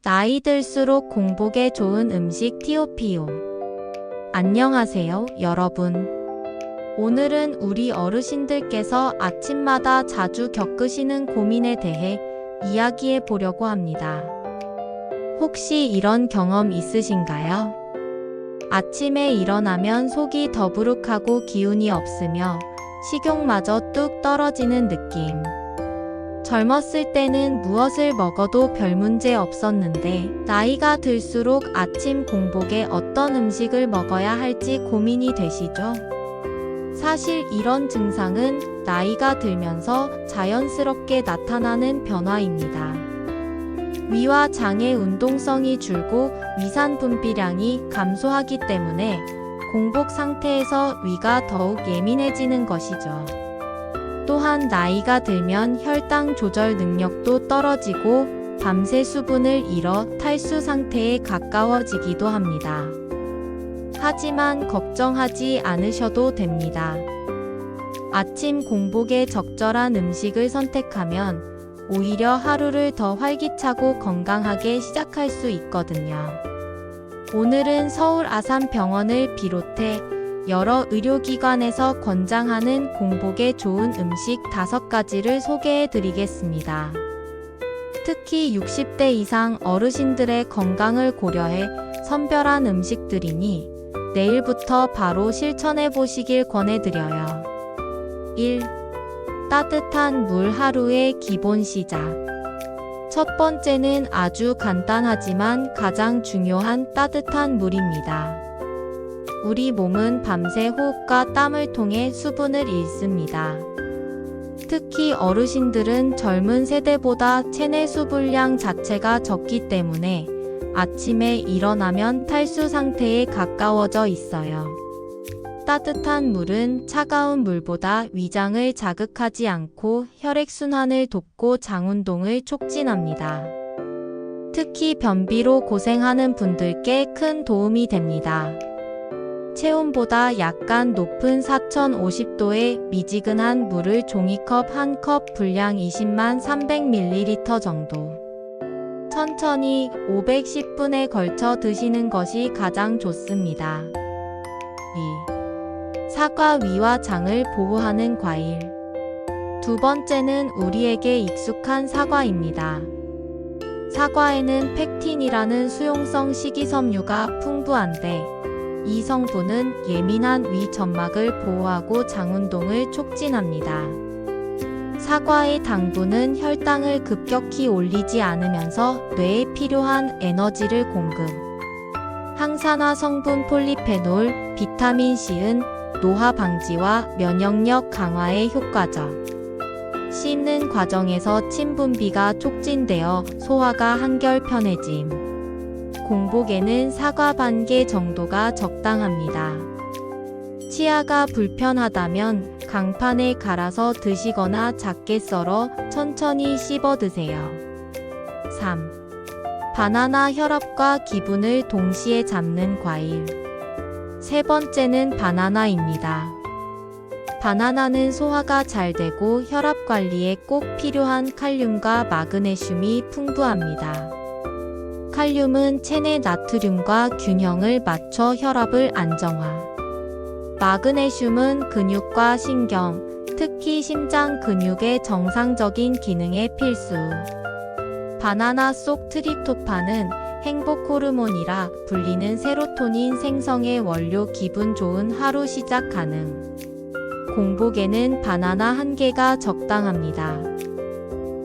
나이 들수록 공복에 좋은 음식 티오피오. 안녕하세요, 여러분. 오늘은 우리 어르신들께서 아침마다 자주 겪으시는 고민에 대해 이야기해 보려고 합니다. 혹시 이런 경험 있으신가요? 아침에 일어나면 속이 더부룩하고 기운이 없으며 식욕마저 뚝 떨어지는 느낌. 젊었을 때는 무엇을 먹어도 별 문제 없었는데 나이가 들수록 아침 공복에 어떤 음식을 먹어야 할지 고민이 되시죠? 사실 이런 증상은 나이가 들면서 자연스럽게 나타나는 변화입니다. 위와 장의 운동성이 줄고 위산 분비량이 감소하기 때문에 공복 상태에서 위가 더욱 예민해지는 것이죠. 또한 나이가 들면 혈당 조절 능력도 떨어지고 밤새 수분을 잃어 탈수 상태에 가까워지기도 합니다. 하지만 걱정하지 않으셔도 됩니다. 아침 공복에 적절한 음식을 선택하면 오히려 하루를 더 활기차고 건강하게 시작할 수 있거든요. 오늘은 서울 아산병원을 비롯해 여러 의료기관에서 권장하는 공복에 좋은 음식 5가지를 소개해 드리겠습니다. 특히 60대 이상 어르신들의 건강을 고려해 선별한 음식들이니 내일부터 바로 실천해 보시길 권해드려요. 1. 따뜻한 물 하루의 기본 시작. 첫 번째는 아주 간단하지만 가장 중요한 따뜻한 물입니다. 우리 몸은 밤새 호흡과 땀을 통해 수분을 잃습니다. 특히 어르신들은 젊은 세대보다 체내 수분량 자체가 적기 때문에 아침에 일어나면 탈수 상태에 가까워져 있어요. 따뜻한 물은 차가운 물보다 위장을 자극하지 않고 혈액순환을 돕고 장운동을 촉진합니다. 특히 변비로 고생하는 분들께 큰 도움이 됩니다. 체온보다 약간 높은 4050도의 미지근한 물을 종이컵 1컵 분량 20만 300ml 정도. 천천히 510분에 걸쳐 드시는 것이 가장 좋습니다. 2. 사과 위와 장을 보호하는 과일. 두 번째는 우리에게 익숙한 사과입니다. 사과에는 펙틴이라는 수용성 식이섬유가 풍부한데 이 성분은 예민한 위 점막을 보호하고 장운동을 촉진합니다. 사과의 당분은 혈당을 급격히 올리지 않으면서 뇌에 필요한 에너지를 공급. 항산화 성분 폴리페놀, 비타민C은 노화 방지와 면역력 강화에 효과적. 씹는 과정에서 침 분비가 촉진되어 소화가 한결 편해짐. 공복에는 사과 반 개 정도가 적당합니다. 치아가 불편하다면 강판에 갈아서 드시거나 작게 썰어 천천히 씹어 드세요. 3. 바나나 혈압과 기분을 동시에 잡는 과일. 세 번째는 바나나입니다. 바나나는 소화가 잘 되고 혈압 관리에 꼭 필요한 칼륨과 마그네슘이 풍부합니다. 칼륨은 체내 나트륨과 균형을 맞춰 혈압을 안정화. 마그네슘은 근육과 신경, 특히 심장 근육의 정상적인 기능에 필수. 바나나 속 트립토판은 행복 호르몬이라 불리는 세로토닌 생성의 원료 기분 좋은 하루 시작 가능. 공복에는 바나나 1개가 적당합니다.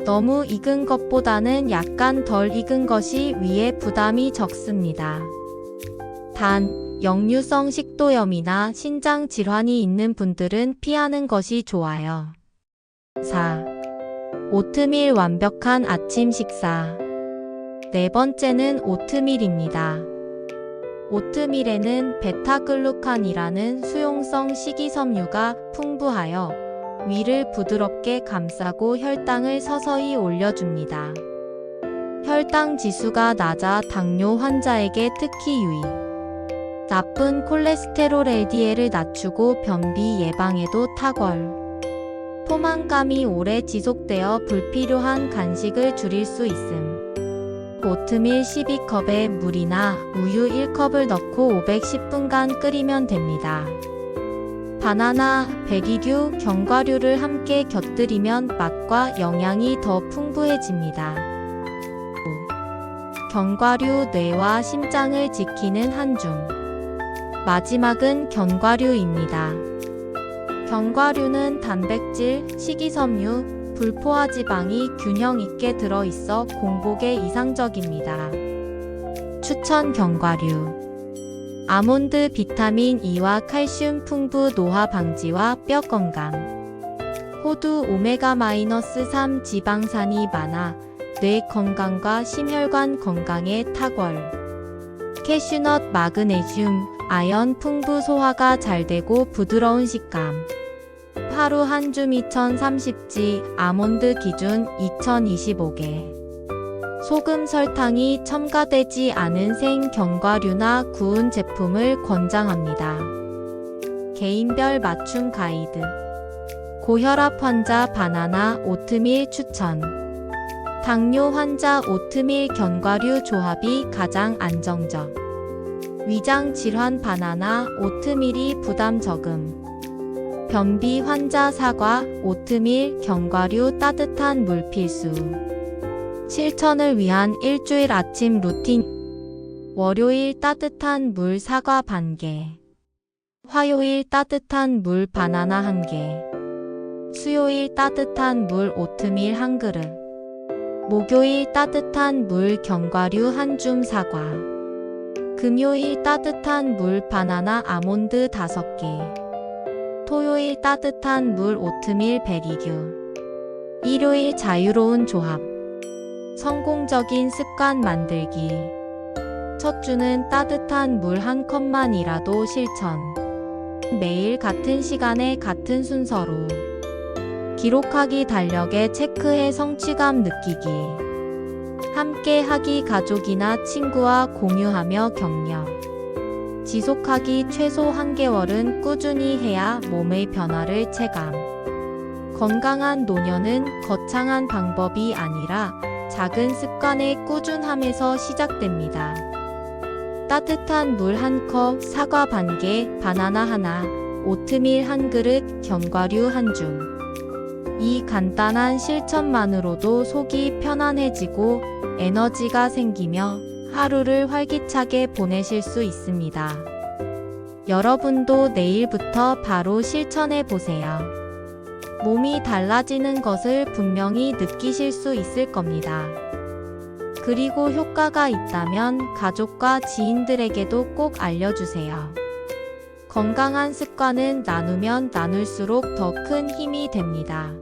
너무 익은 것보다는 약간 덜 익은 것이 위에 부담이 적습니다. 단, 역류성 식도염이나 신장 질환이 있는 분들은 피하는 것이 좋아요. 4. 오트밀 완벽한 아침 식사. 네 번째는 오트밀입니다. 오트밀에는 베타글루칸이라는 수용성 식이섬유가 풍부하여 위를 부드럽게 감싸고 혈당을 서서히 올려줍니다. 혈당 지수가 낮아 당뇨 환자에게 특히 유의. 나쁜 콜레스테롤 LDL을 낮추고 변비 예방에도 탁월. 포만감이 오래 지속되어 불필요한 간식을 줄일 수 있음. 오트밀 12컵에 물이나 우유 1컵을 넣고 510분간 끓이면 됩니다. 바나나, 베리류, 견과류를 함께 곁들이면 맛과 영양이 더 풍부해집니다. 견과류 뇌와 심장을 지키는 한줌. 마지막은 견과류입니다. 견과류는 단백질, 식이섬유, 불포화 지방이 균형 있게 들어있어 공복에 이상적입니다. 추천 견과류. 아몬드 비타민 E와 칼슘 풍부 노화 방지와 뼈 건강. 호두 오메가-3 지방산이 많아 뇌 건강과 심혈관 건강에 탁월. 캐슈넛 마그네슘, 아연 풍부 소화가 잘 되고 부드러운 식감. 하루 한 줌 2030지, 아몬드 기준 2025개. 소금 설탕이 첨가되지 않은 생 견과류나 구운 제품을 권장합니다. 개인별 맞춤 가이드. 고혈압 환자 바나나 오트밀 추천. 당뇨 환자 오트밀 견과류 조합이 가장 안정적. 위장 질환 바나나 오트밀이 부담 적음. 변비 환자 사과 오트밀 견과류 따뜻한 물 필수. 실천을 위한 일주일 아침 루틴. 월요일 따뜻한 물 사과 반 개. 화요일 따뜻한 물 바나나 1개. 수요일 따뜻한 물 오트밀 1그릇. 목요일 따뜻한 물 견과류 1줌 사과. 금요일 따뜻한 물 바나나 아몬드 5개. 토요일 따뜻한 물 오트밀 베리류. 일요일 자유로운 조합. 성공적인 습관 만들기. 첫 주는 따뜻한 물 1컵만이라도 실천. 매일 같은 시간에 같은 순서로. 기록하기 달력에 체크해 성취감 느끼기. 함께 하기 가족이나 친구와 공유하며 격려. 지속하기 최소 1개월은 꾸준히 해야 몸의 변화를 체감. 건강한 노년은 거창한 방법이 아니라 작은 습관의 꾸준함에서 시작됩니다. 따뜻한 물 1컵, 사과 반 개, 바나나 하나, 오트밀 1그릇, 견과류 1줌. 이 간단한 실천만으로도 속이 편안해지고 에너지가 생기며 하루를 활기차게 보내실 수 있습니다. 여러분도 내일부터 바로 실천해 보세요. 몸이 달라지는 것을 분명히 느끼실 수 있을 겁니다. 그리고 효과가 있다면 가족과 지인들에게도 꼭 알려주세요. 건강한 습관은 나누면 나눌수록 더 큰 힘이 됩니다.